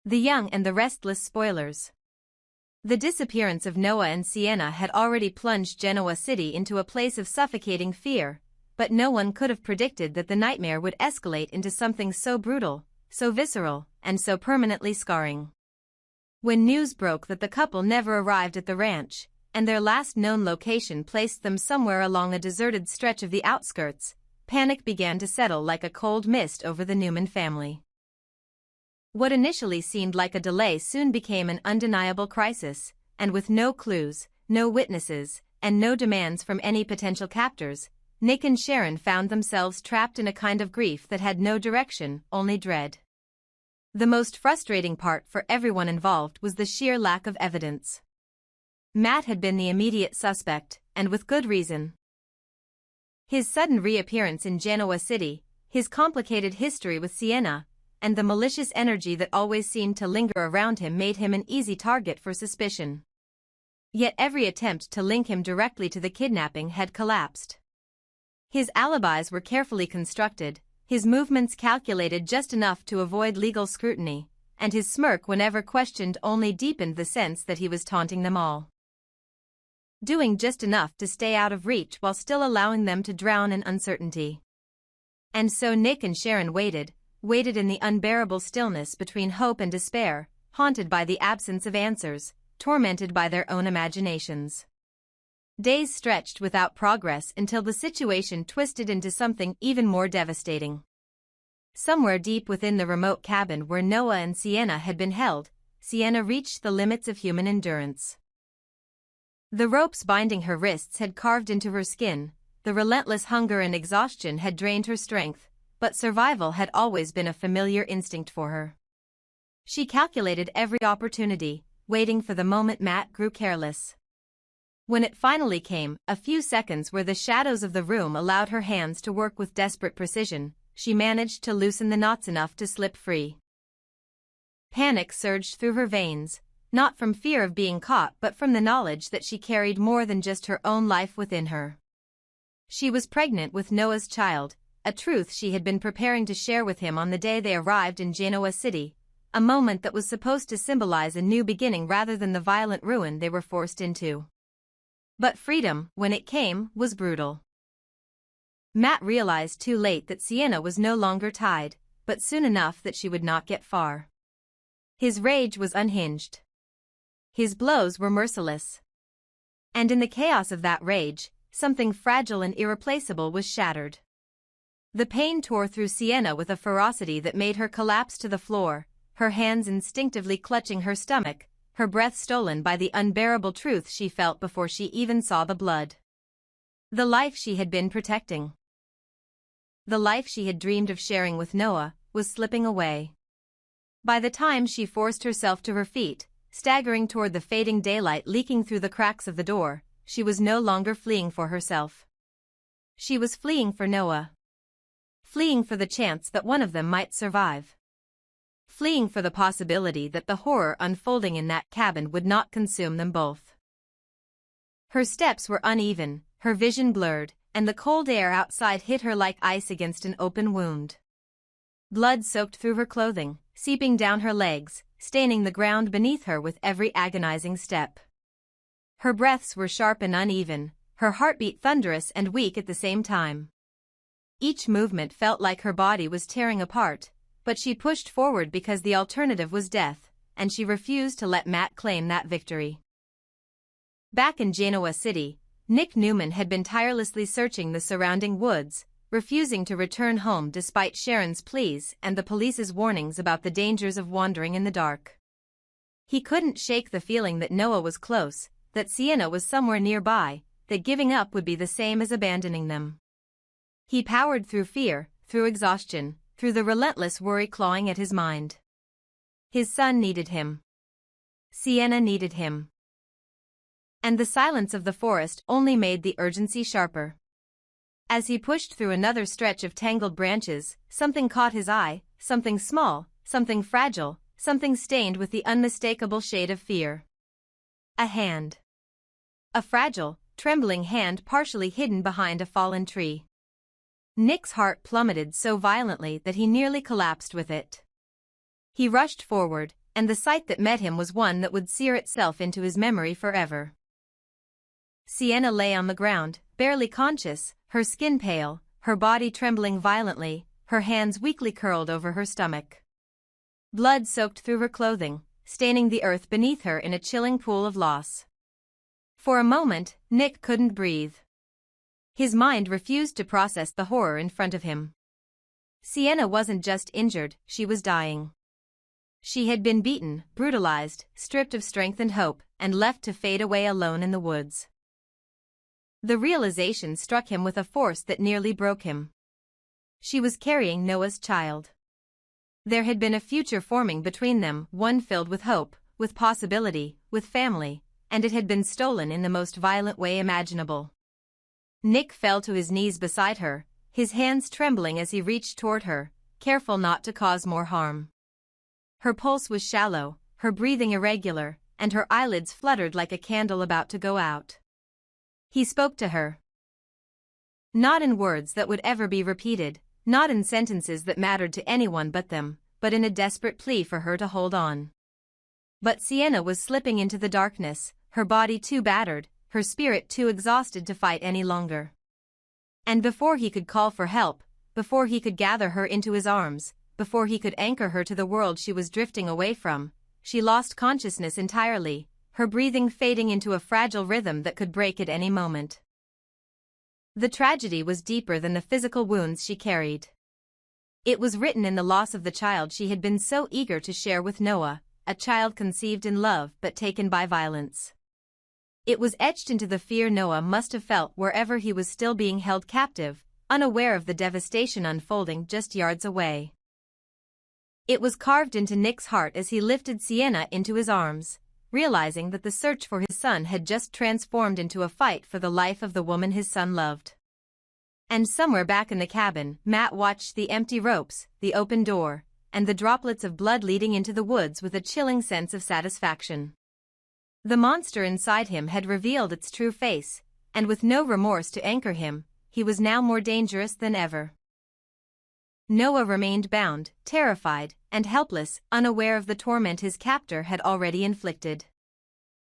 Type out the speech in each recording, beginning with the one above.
The Young and the Restless spoilers. The disappearance of Noah and Sienna had already plunged Genoa City into a place of suffocating fear, but no one could have predicted that the nightmare would escalate into something so brutal, so visceral, and so permanently scarring. When news broke that the couple never arrived at the ranch, and their last known location placed them somewhere along a deserted stretch of the outskirts, panic began to settle like a cold mist over the Newman family. What initially seemed like a delay soon became an undeniable crisis, and with no clues, no witnesses, and no demands from any potential captors, Nick and Sharon found themselves trapped in a kind of grief that had no direction, only dread. The most frustrating part for everyone involved was the sheer lack of evidence. Matt had been the immediate suspect, and with good reason. His sudden reappearance in Genoa City, his complicated history with Sienna, and the malicious energy that always seemed to linger around him made him an easy target for suspicion. Yet every attempt to link him directly to the kidnapping had collapsed. His alibis were carefully constructed, his movements calculated just enough to avoid legal scrutiny, and his smirk whenever questioned only deepened the sense that he was taunting them all. Doing just enough to stay out of reach while still allowing them to drown in uncertainty. And so Nick and Sharon waited in the unbearable stillness between hope and despair, haunted by the absence of answers, tormented by their own imaginations. Days stretched without progress until the situation twisted into something even more devastating. Somewhere deep within the remote cabin where Noah and Sienna had been held, Sienna reached the limits of human endurance. The ropes binding her wrists had carved into her skin, the relentless hunger and exhaustion had drained her strength, but survival had always been a familiar instinct for her. She calculated every opportunity, waiting for the moment Matt grew careless. When it finally came, a few seconds where the shadows of the room allowed her hands to work with desperate precision, she managed to loosen the knots enough to slip free. Panic surged through her veins, not from fear of being caught but from the knowledge that she carried more than just her own life within her. She was pregnant with Noah's child, a truth she had been preparing to share with him on the day they arrived in Genoa City, a moment that was supposed to symbolize a new beginning rather than the violent ruin they were forced into. But freedom, when it came, was brutal. Matt realized too late that Sienna was no longer tied, but soon enough that she would not get far. His rage was unhinged. His blows were merciless. And in the chaos of that rage, something fragile and irreplaceable was shattered. The pain tore through Sienna with a ferocity that made her collapse to the floor, her hands instinctively clutching her stomach, her breath stolen by the unbearable truth she felt before she even saw the blood. The life she had been protecting, the life she had dreamed of sharing with Noah, was slipping away. By the time she forced herself to her feet, staggering toward the fading daylight leaking through the cracks of the door, she was no longer fleeing for herself. She was fleeing for Noah. Fleeing for the chance that one of them might survive. Fleeing for the possibility that the horror unfolding in that cabin would not consume them both. Her steps were uneven, her vision blurred, and the cold air outside hit her like ice against an open wound. Blood soaked through her clothing, seeping down her legs, staining the ground beneath her with every agonizing step. Her breaths were sharp and uneven, her heartbeat thunderous and weak at the same time. Each movement felt like her body was tearing apart, but she pushed forward because the alternative was death, and she refused to let Matt claim that victory. Back in Genoa City, Nick Newman had been tirelessly searching the surrounding woods, refusing to return home despite Sharon's pleas and the police's warnings about the dangers of wandering in the dark. He couldn't shake the feeling that Noah was close, that Sienna was somewhere nearby, that giving up would be the same as abandoning them. He powered through fear, through exhaustion, through the relentless worry clawing at his mind. His son needed him. Sienna needed him. And the silence of the forest only made the urgency sharper. As he pushed through another stretch of tangled branches, something caught his eye, something small, something fragile, something stained with the unmistakable shade of fear. A hand. A fragile, trembling hand partially hidden behind a fallen tree. Nick's heart plummeted so violently that he nearly collapsed with it. He rushed forward, and the sight that met him was one that would sear itself into his memory forever. Sienna lay on the ground, barely conscious, her skin pale, her body trembling violently, her hands weakly curled over her stomach. Blood soaked through her clothing, staining the earth beneath her in a chilling pool of loss. For a moment, Nick couldn't breathe. His mind refused to process the horror in front of him. Sienna wasn't just injured, she was dying. She had been beaten, brutalized, stripped of strength and hope, and left to fade away alone in the woods. The realization struck him with a force that nearly broke him. She was carrying Noah's child. There had been a future forming between them, one filled with hope, with possibility, with family, and it had been stolen in the most violent way imaginable. Nick fell to his knees beside her, his hands trembling as he reached toward her, careful not to cause more harm. Her pulse was shallow, her breathing irregular, and her eyelids fluttered like a candle about to go out. He spoke to her. Not in words that would ever be repeated, not in sentences that mattered to anyone but them, but in a desperate plea for her to hold on. But Sienna was slipping into the darkness, her body too battered, her spirit too exhausted to fight any longer. And before he could call for help, before he could gather her into his arms, before he could anchor her to the world she was drifting away from, she lost consciousness entirely, her breathing fading into a fragile rhythm that could break at any moment. The tragedy was deeper than the physical wounds she carried. It was written in the loss of the child she had been so eager to share with Noah, a child conceived in love but taken by violence. It was etched into the fear Noah must have felt wherever he was still being held captive, unaware of the devastation unfolding just yards away. It was carved into Nick's heart as he lifted Sienna into his arms, realizing that the search for his son had just transformed into a fight for the life of the woman his son loved. And somewhere back in the cabin, Matt watched the empty ropes, the open door, and the droplets of blood leading into the woods with a chilling sense of satisfaction. The monster inside him had revealed its true face, and with no remorse to anchor him, he was now more dangerous than ever. Noah remained bound, terrified, and helpless, unaware of the torment his captor had already inflicted.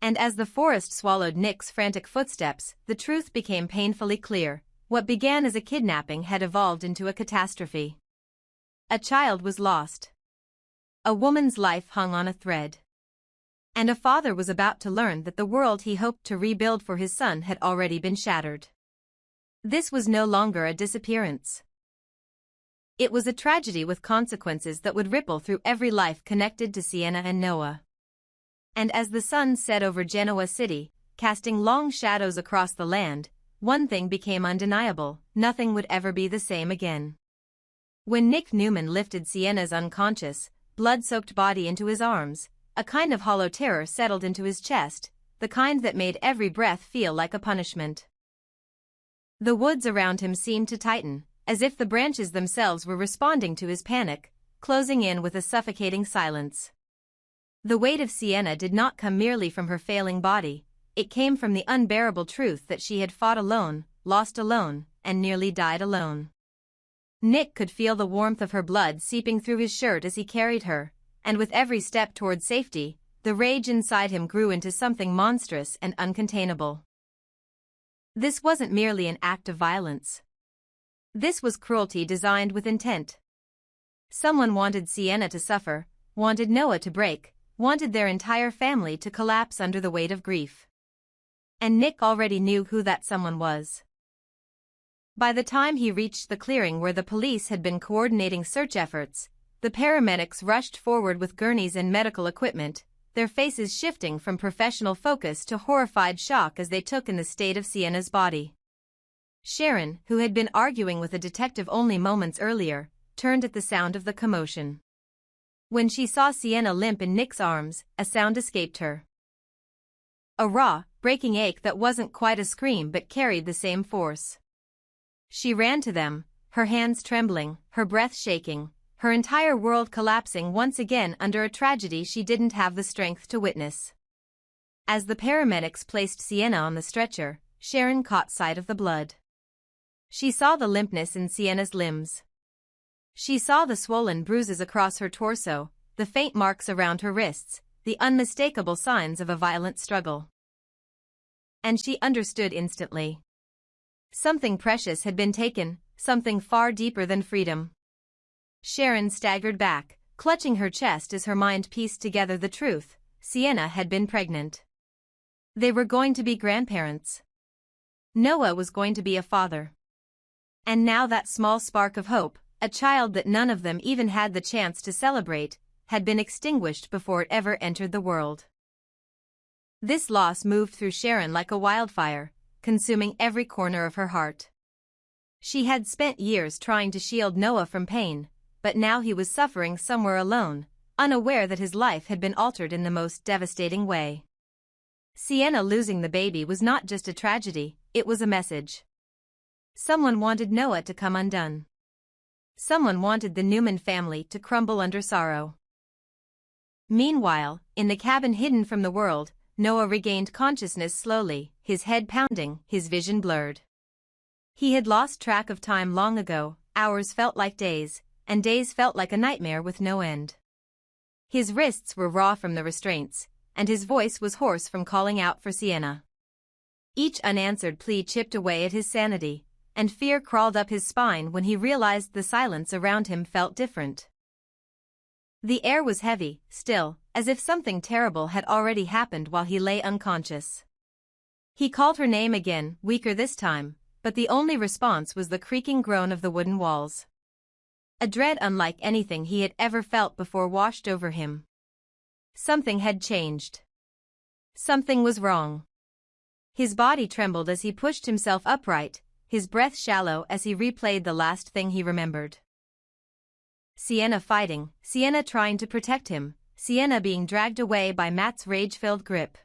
And as the forest swallowed Nick's frantic footsteps, the truth became painfully clear. What began as a kidnapping had evolved into a catastrophe. A child was lost. A woman's life hung on a thread. And a father was about to learn that the world he hoped to rebuild for his son had already been shattered. This was no longer a disappearance. It was a tragedy with consequences that would ripple through every life connected to Sienna and Noah. And as the sun set over Genoa City, casting long shadows across the land, one thing became undeniable: nothing would ever be the same again. When Nick Newman lifted Sienna's unconscious, blood-soaked body into his arms, a kind of hollow terror settled into his chest, the kind that made every breath feel like a punishment. The woods around him seemed to tighten, as if the branches themselves were responding to his panic, closing in with a suffocating silence. The weight of Sienna did not come merely from her failing body, it came from the unbearable truth that she had fought alone, lost alone, and nearly died alone. Nick could feel the warmth of her blood seeping through his shirt as he carried her, and with every step toward safety, the rage inside him grew into something monstrous and uncontainable. This wasn't merely an act of violence. This was cruelty designed with intent. Someone wanted Sienna to suffer, wanted Noah to break, wanted their entire family to collapse under the weight of grief. And Nick already knew who that someone was. By the time he reached the clearing where the police had been coordinating search efforts, the paramedics rushed forward with gurneys and medical equipment, their faces shifting from professional focus to horrified shock as they took in the state of Sienna's body. Sharon, who had been arguing with a detective only moments earlier, turned at the sound of the commotion. When she saw Sienna limp in Nick's arms, a sound escaped her. A raw, breaking ache that wasn't quite a scream but carried the same force. She ran to them, her hands trembling, her breath shaking, her entire world collapsing once again under a tragedy she didn't have the strength to witness. As the paramedics placed Sienna on the stretcher, Sharon caught sight of the blood. She saw the limpness in Sienna's limbs. She saw the swollen bruises across her torso, the faint marks around her wrists, the unmistakable signs of a violent struggle. And she understood instantly. Something precious had been taken, something far deeper than freedom. Sharon staggered back, clutching her chest as her mind pieced together the truth. Sienna had been pregnant. They were going to be grandparents. Noah was going to be a father. And now that small spark of hope, a child that none of them even had the chance to celebrate, had been extinguished before it ever entered the world. This loss moved through Sharon like a wildfire, consuming every corner of her heart. She had spent years trying to shield Noah from pain, but now he was suffering somewhere alone, unaware that his life had been altered in the most devastating way. Sienna losing the baby was not just a tragedy, it was a message. Someone wanted Noah to come undone. Someone wanted the Newman family to crumble under sorrow. Meanwhile, in the cabin hidden from the world, Noah regained consciousness slowly, his head pounding, his vision blurred. He had lost track of time long ago, hours felt like days, and days felt like a nightmare with no end. His wrists were raw from the restraints, and his voice was hoarse from calling out for Sienna. Each unanswered plea chipped away at his sanity, and fear crawled up his spine when he realized the silence around him felt different. The air was heavy, still, as if something terrible had already happened while he lay unconscious. He called her name again, weaker this time, but the only response was the creaking groan of the wooden walls. A dread unlike anything he had ever felt before washed over him. Something had changed. Something was wrong. His body trembled as he pushed himself upright, his breath shallow as he replayed the last thing he remembered. Sienna fighting, Sienna trying to protect him, Sienna being dragged away by Matt's rage-filled grip.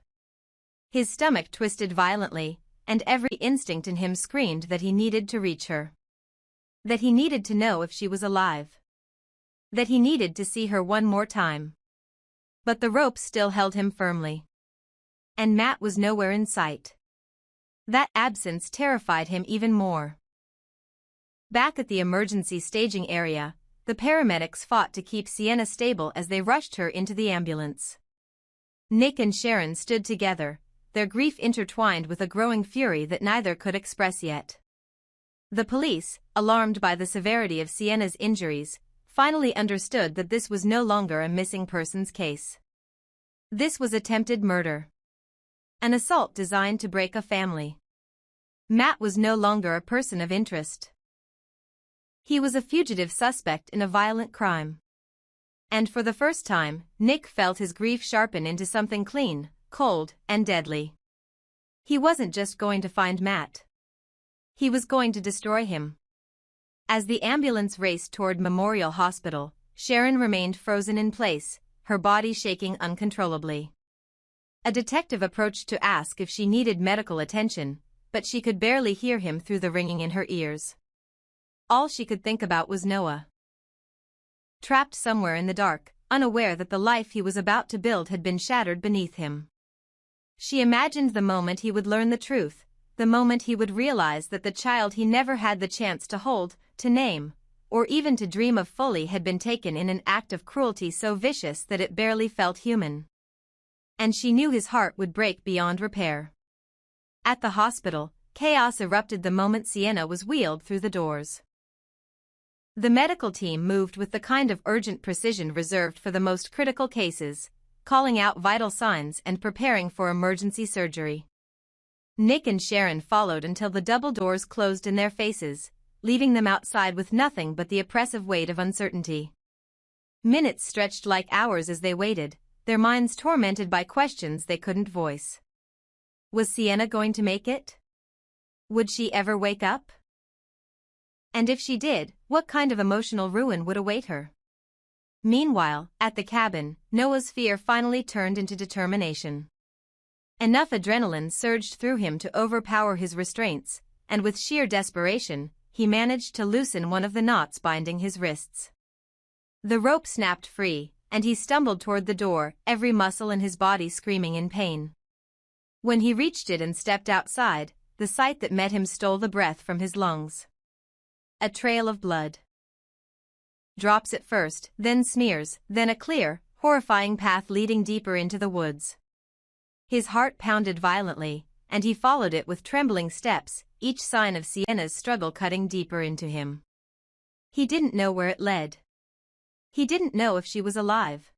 His stomach twisted violently, and every instinct in him screamed that he needed to reach her. That he needed to know if she was alive. That he needed to see her one more time. But the ropes still held him firmly. And Matt was nowhere in sight. That absence terrified him even more. Back at the emergency staging area, the paramedics fought to keep Sienna stable as they rushed her into the ambulance. Nick and Sharon stood together, their grief intertwined with a growing fury that neither could express yet. The police, alarmed by the severity of Sienna's injuries, finally understood that this was no longer a missing persons case. This was attempted murder. An assault designed to break a family. Matt was no longer a person of interest. He was a fugitive suspect in a violent crime. And for the first time, Nick felt his grief sharpen into something clean, cold, and deadly. He wasn't just going to find Matt. He was going to destroy him. As the ambulance raced toward Memorial Hospital, Sharon remained frozen in place, her body shaking uncontrollably. A detective approached to ask if she needed medical attention, but she could barely hear him through the ringing in her ears. All she could think about was Noah. Trapped somewhere in the dark, unaware that the life he was about to build had been shattered beneath him. She imagined the moment he would learn the truth, the moment he would realize that the child he never had the chance to hold, to name, or even to dream of fully had been taken in an act of cruelty so vicious that it barely felt human. And she knew his heart would break beyond repair. At the hospital, chaos erupted the moment Sienna was wheeled through the doors. The medical team moved with the kind of urgent precision reserved for the most critical cases, calling out vital signs and preparing for emergency surgery. Nick and Sharon followed until the double doors closed in their faces, leaving them outside with nothing but the oppressive weight of uncertainty. Minutes stretched like hours as they waited, their minds tormented by questions they couldn't voice. Was Sienna going to make it? Would she ever wake up? And if she did, what kind of emotional ruin would await her? Meanwhile, at the cabin, Noah's fear finally turned into determination. Enough adrenaline surged through him to overpower his restraints, and with sheer desperation, he managed to loosen one of the knots binding his wrists. The rope snapped free, and he stumbled toward the door, every muscle in his body screaming in pain. When he reached it and stepped outside, the sight that met him stole the breath from his lungs. A trail of blood. drops at first, then smears, then a clear, horrifying path leading deeper into the woods. His heart pounded violently, and he followed it with trembling steps, each sign of Sienna's struggle cutting deeper into him. He didn't know where it led. He didn't know if she was alive.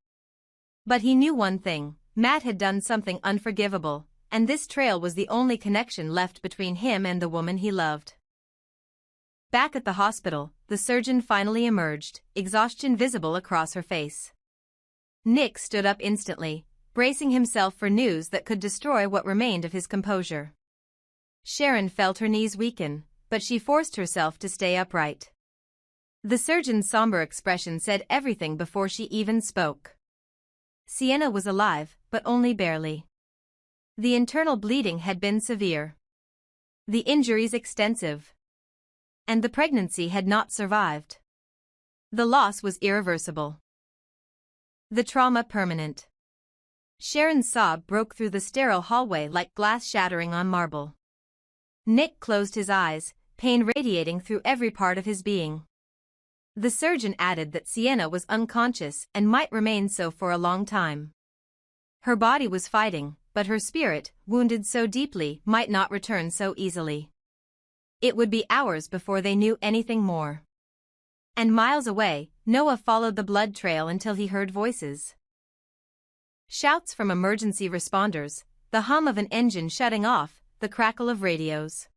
But he knew one thing: Matt had done something unforgivable, and this trail was the only connection left between him and the woman he loved. Back at the hospital, the surgeon finally emerged, exhaustion visible across her face. Nick stood up instantly, bracing himself for news that could destroy what remained of his composure. Sharon felt her knees weaken, but she forced herself to stay upright. The surgeon's somber expression said everything before she even spoke. Sienna was alive, but only barely. The internal bleeding had been severe. The injuries extensive. And the pregnancy had not survived. The loss was irreversible. The trauma permanent. Sharon's sob broke through the sterile hallway like glass shattering on marble. Nick closed his eyes, pain radiating through every part of his being. The surgeon added that Sienna was unconscious and might remain so for a long time. Her body was fighting, but her spirit, wounded so deeply, might not return so easily. It would be hours before they knew anything more. And miles away, Noah followed the blood trail until he heard voices. Shouts from emergency responders, the hum of an engine shutting off, the crackle of radios.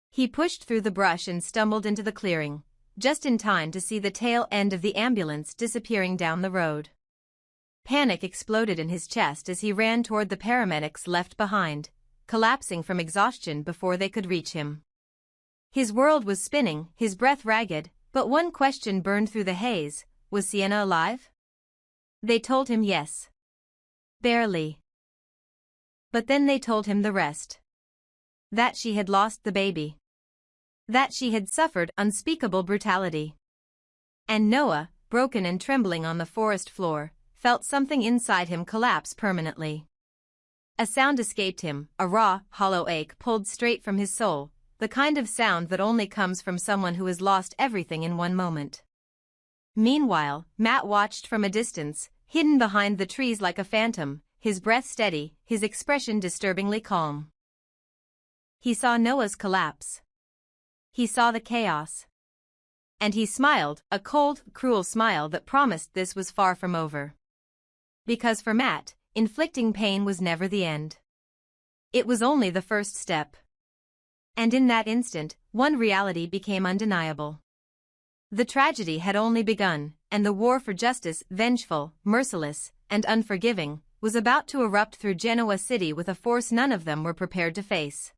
He pushed through the brush and stumbled into the clearing, just in time to see the tail end of the ambulance disappearing down the road. Panic exploded in his chest as he ran toward the paramedics left behind, collapsing from exhaustion before they could reach him. His world was spinning, his breath ragged, but one question burned through the haze: was Sienna alive? They told him yes. Barely. But then they told him the rest. That she had lost the baby. That she had suffered unspeakable brutality. And Noah, broken and trembling on the forest floor, felt something inside him collapse permanently. A sound escaped him, a raw, hollow ache pulled straight from his soul, the kind of sound that only comes from someone who has lost everything in one moment. Meanwhile, Matt watched from a distance, hidden behind the trees like a phantom, his breath steady, his expression disturbingly calm. He saw Noah's collapse. He saw the chaos. And he smiled, a cold, cruel smile that promised this was far from over. Because for Matt, inflicting pain was never the end. It was only the first step. And in that instant, one reality became undeniable. The tragedy had only begun, and the war for justice, vengeful, merciless, and unforgiving, was about to erupt through Genoa City with a force none of them were prepared to face.